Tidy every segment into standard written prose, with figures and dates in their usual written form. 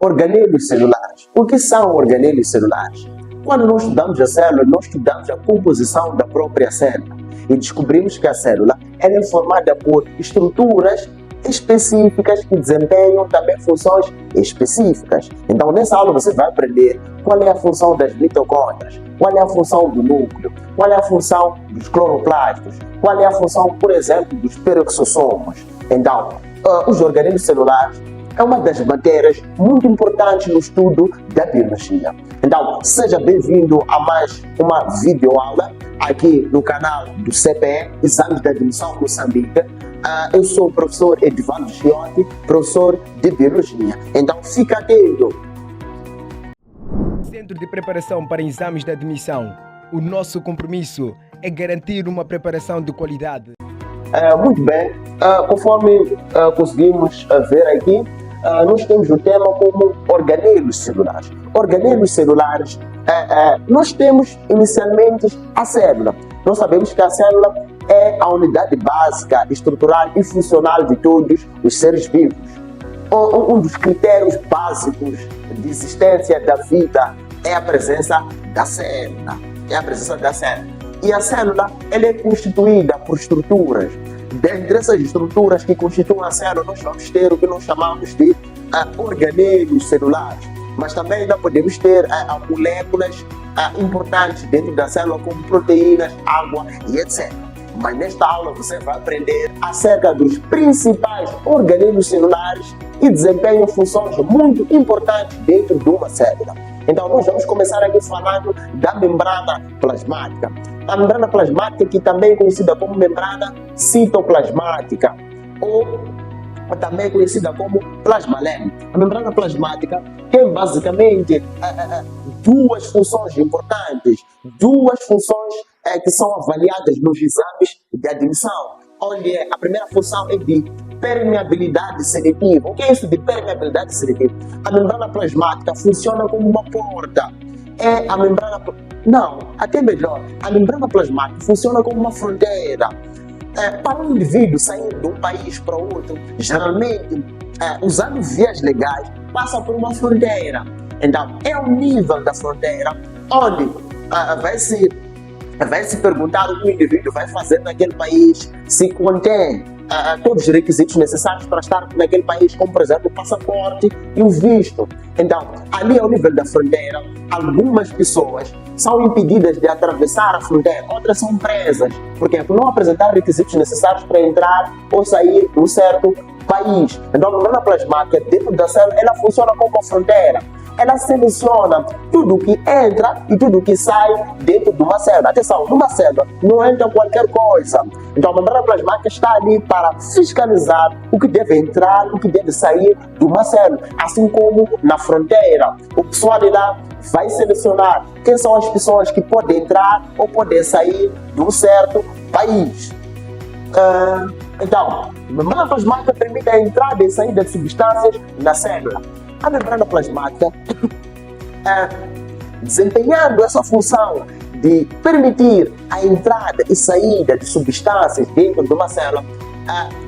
Organelos celulares. O que são organelos celulares? Quando nós estudamos a célula, nós estudamos a composição da própria célula e descobrimos que a célula ela é formada por estruturas específicas que desempenham também funções específicas. Então, nessa aula você vai aprender qual é a função das mitocôndrias, qual é a função do núcleo, qual é a função dos cloroplastos, qual é a função, por exemplo, dos peroxossomos. Então, os organelos celulares é uma das matérias muito importantes no estudo da biologia. Então, seja bem-vindo a mais uma videoaula aqui no canal do CPE, Exames de Admissão Moçambique. Eu sou o professor Edivaldo Chiotti, professor de Biologia. Então, fica atento. Centro de Preparação para Exames de Admissão. O nosso compromisso é garantir uma preparação de qualidade. Muito bem, conforme conseguimos ver aqui, nós temos o tema como organelos celulares. Organelos celulares, nós temos inicialmente a célula. Nós sabemos que a célula é a unidade básica, estrutural e funcional de todos os seres vivos. Um dos critérios básicos de existência da vida é a presença da célula. E a célula ela é constituída por estruturas. Dentre essas estruturas que constituem a célula, nós vamos ter o que nós chamamos de organelos celulares. Mas também ainda podemos ter moléculas importantes dentro da célula, como proteínas, água e etc. Mas nesta aula você vai aprender acerca dos principais organelos celulares que desempenham funções muito importantes dentro de uma célula. Então nós vamos começar aqui falando da membrana plasmática. A membrana plasmática, que também é conhecida como membrana citoplasmática, ou também conhecida como plasmaleme. A membrana plasmática tem basicamente duas funções importantes, duas funções que são avaliadas nos exames de admissão, onde a primeira função é de permeabilidade seletiva. O que é isso de permeabilidade seletiva? A membrana plasmática funciona como uma porta. Até melhor, a membrana plasmática funciona como uma fronteira. Para um indivíduo sair de um país para outro, geralmente, usando vias legais, passa por uma fronteira. Então, é o nível da fronteira onde vai se perguntar o que o indivíduo vai fazer naquele país, se contém todos os requisitos necessários para estar naquele país, como, por exemplo, o passaporte e o visto. Então, ali ao nível da fronteira, algumas pessoas são impedidas de atravessar a fronteira, outras são presas, porque por não apresentar requisitos necessários para entrar ou sair de um certo país. Então, a membrana plasmática dentro da célula, ela funciona como uma fronteira. Ela seleciona tudo que entra e tudo que sai dentro de uma célula. Atenção, numa célula não entra qualquer coisa. Então a membrana plasmática está ali para fiscalizar o que deve entrar, o que deve sair de uma célula. Assim como na fronteira, o pessoal de lá vai selecionar quem são as pessoas que podem entrar ou podem sair de um certo país. Então, a membrana plasmática permite a entrada e saída de substâncias na célula. A membrana plasmática, desempenhando essa função de permitir a entrada e saída de substâncias dentro de uma célula,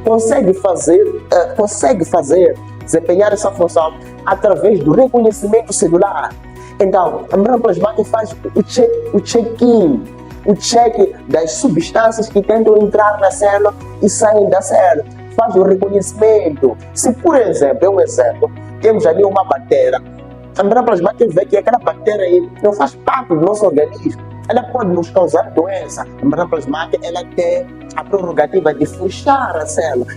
consegue desempenhar essa função através do reconhecimento celular. Então, a membrana plasmática faz o check-in, o check das substâncias que tentam entrar na célula e saem da célula. Faz o reconhecimento. Se, por exemplo, temos ali uma bactéria, a membrana plasmática vê que aquela bactéria aí não faz parte do nosso organismo, ela pode nos causar doença. A membrana plasmática ela tem a prerrogativa de fechar a célula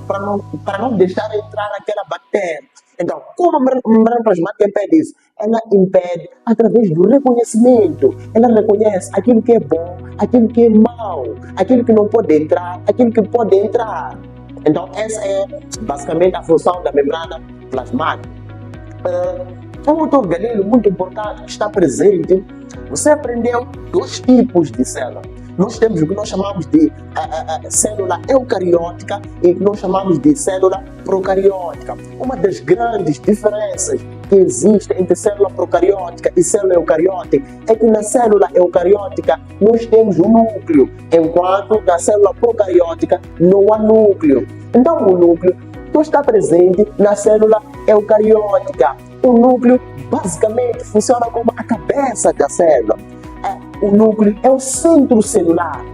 para não deixar entrar aquela bactéria. Então, como a membrana plasmática impede isso? Ela impede através do reconhecimento. Ela reconhece aquilo que é bom, aquilo que é mau, aquilo que não pode entrar, aquilo que pode entrar. Então, essa é basicamente a função da membrana plasmática. Outro organelo muito importante que está presente, você aprendeu dois tipos de célula. Nós temos o que nós chamamos de célula eucariótica e o que nós chamamos de célula procariótica. Uma das grandes diferenças que existe entre célula procariótica e célula eucariótica é que na célula eucariótica nós temos o núcleo, enquanto na célula procariótica não há núcleo. Então o núcleo não está presente na célula eucariótica. o núcleo basicamente funciona como a cabeça da célula. O núcleo é o centro celular.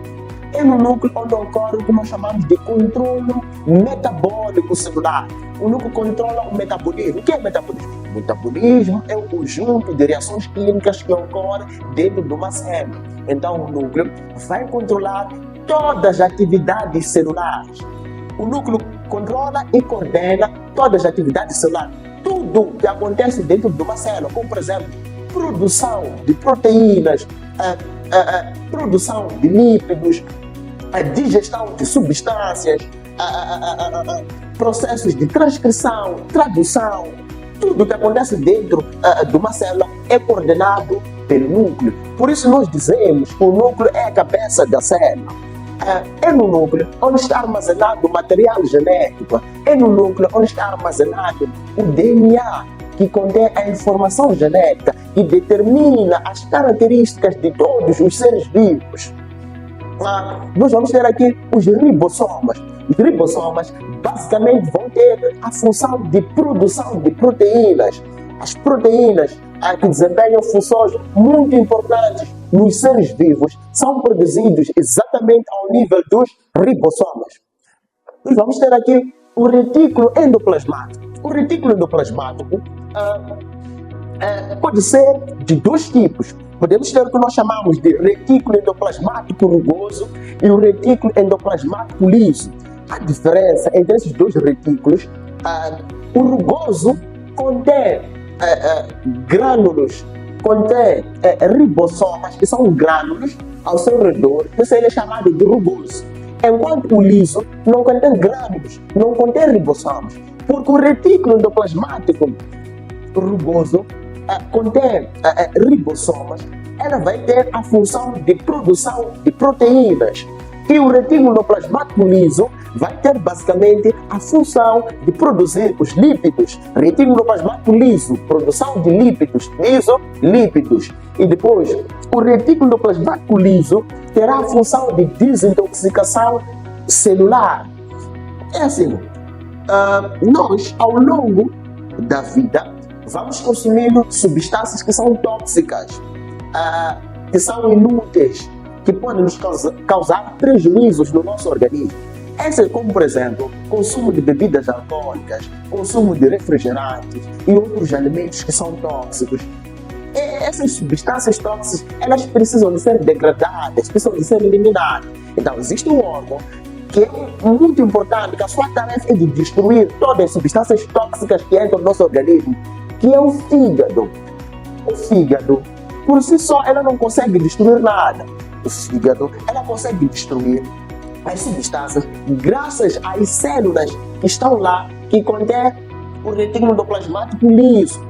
É no núcleo onde ocorre o que nós chamamos de controle metabólico celular. O núcleo controla o metabolismo. O que é metabolismo? O metabolismo é um conjunto de reações químicas que ocorrem dentro de uma célula. Então, o núcleo vai controlar todas as atividades celulares. O núcleo controla e coordena todas as atividades celulares. Tudo que acontece dentro de uma célula, como, por exemplo, produção de proteínas, produção de lípidos, a digestão de substâncias, processos de transcrição, tradução, tudo que acontece dentro de uma célula é coordenado pelo núcleo. Por isso nós dizemos que o núcleo é a cabeça da célula. É no núcleo onde está armazenado o material genético, é no núcleo onde está armazenado o DNA, que contém a informação genética que determina as características de todos os seres vivos. Nós vamos ter aqui os ribossomas. Os ribossomas basicamente vão ter a função de produção de proteínas. As proteínas que desempenham funções muito importantes nos seres vivos são produzidos exatamente ao nível dos ribossomas. Nós vamos ter aqui o retículo endoplasmático. O retículo endoplasmático pode ser de dois tipos. Podemos ter o que nós chamamos de retículo endoplasmático rugoso e o retículo endoplasmático liso. A diferença entre esses dois retículos, o rugoso contém grânulos, contém ribossomas, que são grânulos ao seu redor, que seria chamado de rugoso. Enquanto o liso não contém grânulos, não contém ribossomas, porque o retículo endoplasmático rugoso contém ribossomas, ela vai ter a função de produção de proteínas. E o retículo endoplasmático liso vai ter basicamente a função de produzir os lípidos. Retículo endoplasmático liso, produção de lípidos, liso, lípidos. E depois, o retículo endoplasmático liso terá a função de desintoxicação celular. É assim, nós, ao longo da vida, vamos consumindo substâncias que são tóxicas, que são inúteis, que podem nos causar prejuízos no nosso organismo. Essas, como por exemplo, consumo de bebidas alcoólicas, consumo de refrigerantes e outros alimentos que são tóxicos. Essas substâncias tóxicas, elas precisam de ser degradadas, precisam de ser eliminadas. Então, existe um órgão que é muito importante, que a sua tarefa é de destruir todas as substâncias tóxicas que entram no nosso organismo, que é o fígado. O fígado, por si só, ela não consegue destruir nada. O fígado, ela consegue destruir as substâncias graças às células que estão lá, que contém o retículo endoplasmático liso.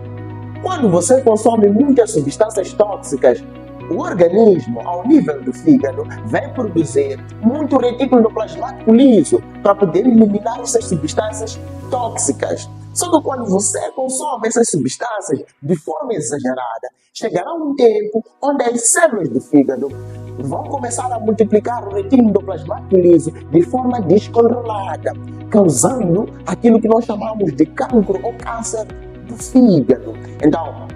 Quando você consome muitas substâncias tóxicas, o organismo, ao nível do fígado, vai produzir muito retículo endoplasmático liso para poder eliminar essas substâncias tóxicas. Só que quando você consome essas substâncias de forma exagerada, chegará um tempo onde as células do fígado vão começar a multiplicar o retículo endoplasmático liso de forma descontrolada, causando aquilo que nós chamamos de cancro ou câncer do fígado. Então,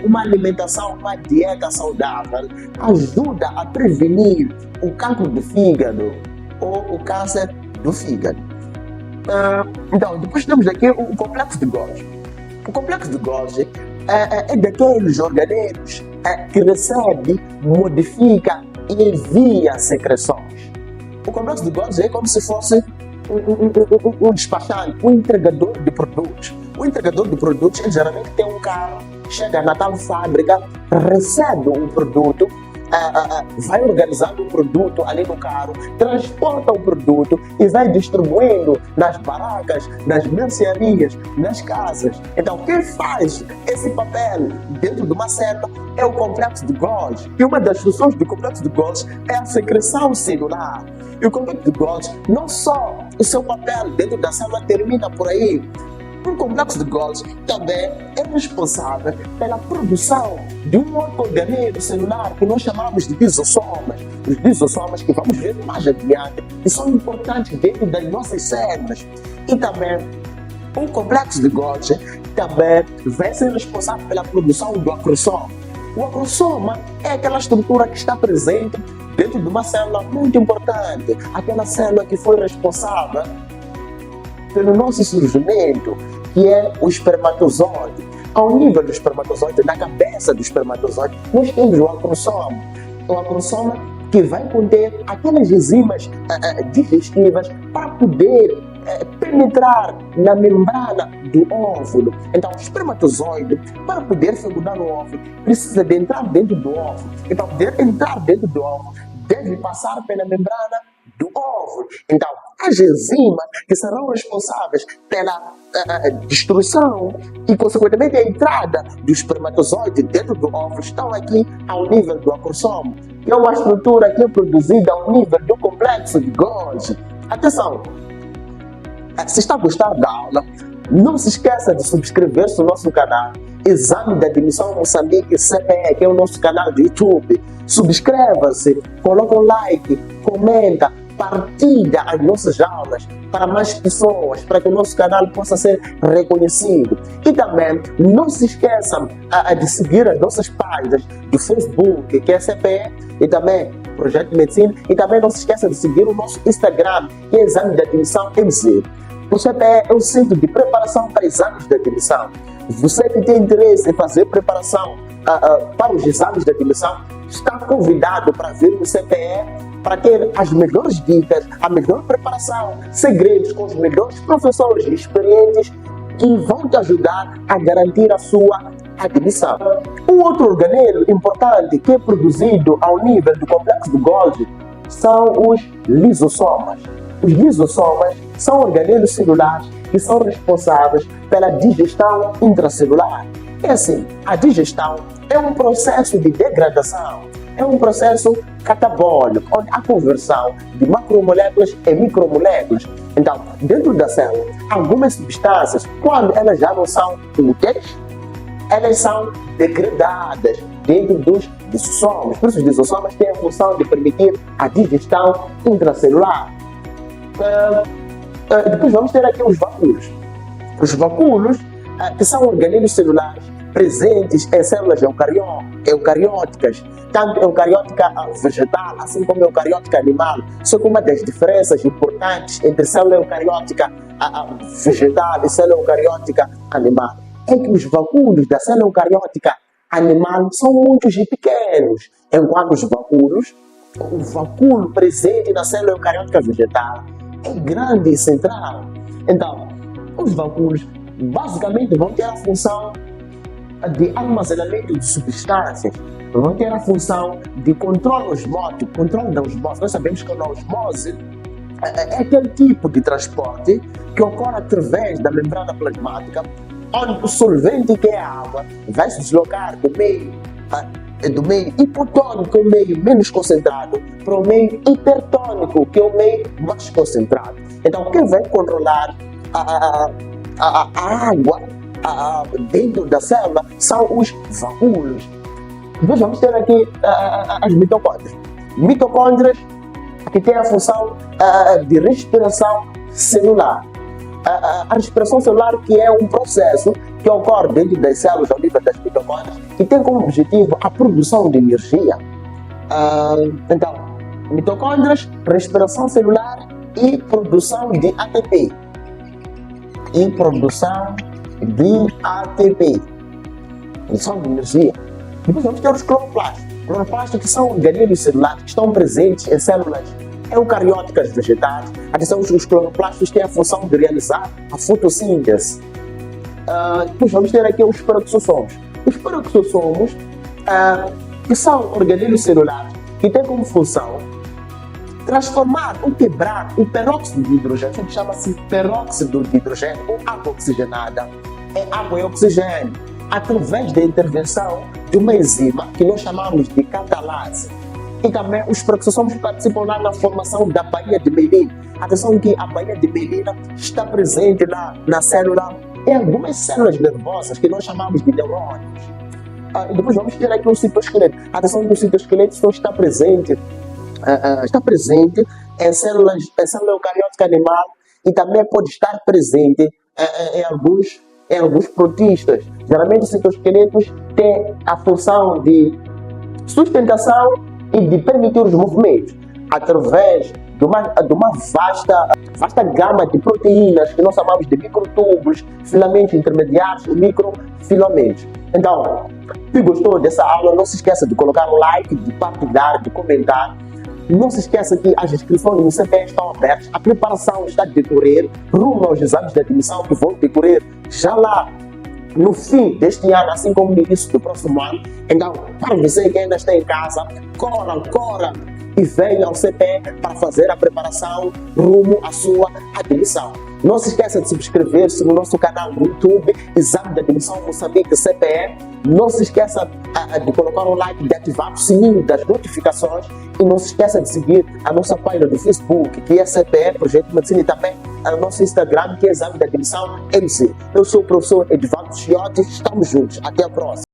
uma alimentação, uma dieta saudável ajuda a prevenir o cancro do fígado ou o câncer do fígado. Então, depois temos aqui o complexo de Golgi. O complexo de Golgi é daqueles organelos que recebe, modifica e envia secreções. O complexo de Golgi é como se fosse um despachante, um entregador de produtos. O entregador de produtos, ele geralmente tem um carro, chega na tal fábrica, recebe um produto, vai organizando o produto ali no carro, transporta o produto e vai distribuindo nas barracas, nas mercearias, nas casas. Então, quem faz esse papel dentro de uma célula é o complexo de Golgi. E uma das funções do complexo de Golgi é a secreção celular. E o complexo de Golgi, não só o seu papel dentro da célula termina por aí, o complexo de Golgi também é responsável pela produção de um outro organelo celular que nós chamamos de lisossomas. Os lisossomas que vamos ver mais adiante e são importantes dentro das nossas células. E também o complexo de Golgi também vai ser responsável pela produção do acrossoma. O acrossoma é aquela estrutura que está presente dentro de uma célula muito importante, aquela célula que foi responsável pelo nosso surgimento, que é o espermatozoide. Ao nível do espermatozoide, na cabeça do espermatozoide, nós temos o acrossoma. O acrossoma que vai conter aquelas enzimas digestivas para poder penetrar na membrana do óvulo. Então, o espermatozoide, para poder fecundar o óvulo, precisa de entrar dentro do óvulo. E para poder entrar dentro do óvulo, deve passar pela membrana do óvulo. Então, as enzimas que serão responsáveis pela destruição e, consequentemente, a entrada do espermatozoide dentro do óvulo estão aqui ao nível do acrossoma, que é uma estrutura que é produzida ao nível do complexo de Golgi. Atenção! Se está a gostar da aula, não se esqueça de subscrever-se no nosso canal Exame de Admissão Moçambique CPE, que é o nosso canal do YouTube. Subscreva-se, coloca um like, comenta, partilha as nossas aulas para mais pessoas, para que o nosso canal possa ser reconhecido. E também não se esqueçam de seguir as nossas páginas do Facebook, que é CPE, e também Projeto de Medicina, e também não se esqueça de seguir o nosso Instagram, que é Exame de Admissão MZ. O CPE é o Centro de Preparação para Exames de Admissão. Você que tem interesse em fazer preparação para os exames de admissão, está convidado para vir no CPE para ter as melhores dicas, a melhor preparação, segredos com os melhores professores experientes que vão te ajudar a garantir a sua admissão. Um outro organelo importante que é produzido ao nível do complexo do Golgi são os lisossomas. Os lisossomas são organelos celulares que são responsáveis pela digestão intracelular. É assim, a digestão é um processo de degradação, é um processo catabólico, onde há conversão de macromoléculas em micromoléculas. Então, dentro da célula, algumas substâncias, quando elas já não são úteis, elas são degradadas dentro dos lisossomas. Por isso, os lisossomas têm a função de permitir a digestão intracelular. Depois vamos ter aqui os vacúolos. Os vacúolos, que são organelos celulares presentes em células eucarióticas, tanto eucariótica vegetal, assim como eucariótica animal. Só que uma das diferenças importantes entre célula eucariótica vegetal e célula eucariótica animal é que os vacúolos da célula eucariótica animal são muito pequenos, enquanto os vacúolos, o vacúolo presente na célula eucariótica vegetal é grande e central. Então, os vacúolos basicamente vão ter a função de armazenamento de substâncias, vão ter a função de controle osmótico, controle da osmose. Nós sabemos que a osmose é aquele tipo de transporte que ocorre através da membrana plasmática, onde o solvente, que é a água, vai se deslocar do meio hipotônico, que é o meio menos concentrado, para o meio hipertônico, que é o meio mais concentrado. Então, quem vai controlar a água dentro da célula são os vacúolos. Depois vamos ter aqui as mitocôndrias. Mitocôndrias que têm a função de respiração celular. A respiração celular, que é um processo que ocorre dentro das células ao nível das mitocôndrias, que tem como objetivo a produção de energia. Então, mitocôndrias, respiração celular e produção de ATP. Produção de energia. Depois vamos ter os cloroplastos. Cloroplastos, que são organelos celulares que estão presentes em células eucarióticas vegetais. Atenção, os cloroplastos têm a função de realizar a fotossíntese. Depois vamos ter aqui os peroxossomos. Os peroxossomos, que são organelos celulares que têm como função transformar ou quebrar o peróxido de hidrogênio, que chama-se peróxido de hidrogênio ou água oxigenada, é água e oxigênio, através da intervenção de uma enzima que nós chamamos de catalase. E também os peroxossomos participam lá na formação da baía de mielina. Atenção que a baía de mielina está presente na célula, em algumas células nervosas que nós chamamos de neurônios. E depois vamos ter aqui o citoesqueleto. Atenção que o citoesqueleto só está presente em célula eucariótica animal e também pode estar presente em alguns em alguns protistas. Geralmente, os citoesqueletos têm a função de sustentação e de permitir os movimentos através de uma vasta gama de proteínas que nós chamamos de microtúbulos, filamentos intermediários e microfilamentos. Então, se gostou dessa aula, não se esqueça de colocar um like, de partilhar, de comentar. Não se esqueça que as inscrições no CPE estão abertas, a preparação está a decorrer rumo aos exames de admissão que vão decorrer já lá no fim deste ano, assim como no início do próximo ano. Então, para você que ainda está em casa, corra e venha ao CPE para fazer a preparação rumo à sua admissão. Não se esqueça de subscrever-se no nosso canal no YouTube, Exame de Admissão Moçambique CPE. Não se esqueça de colocar um like, de ativar o sininho das notificações e não se esqueça de seguir a nossa página do Facebook, que é CPE Projeto de Medicina, e também o nosso Instagram, que é Exame de Admissão MC. Eu sou o professor Edivaldo Chiotti, estamos juntos. Até a próxima.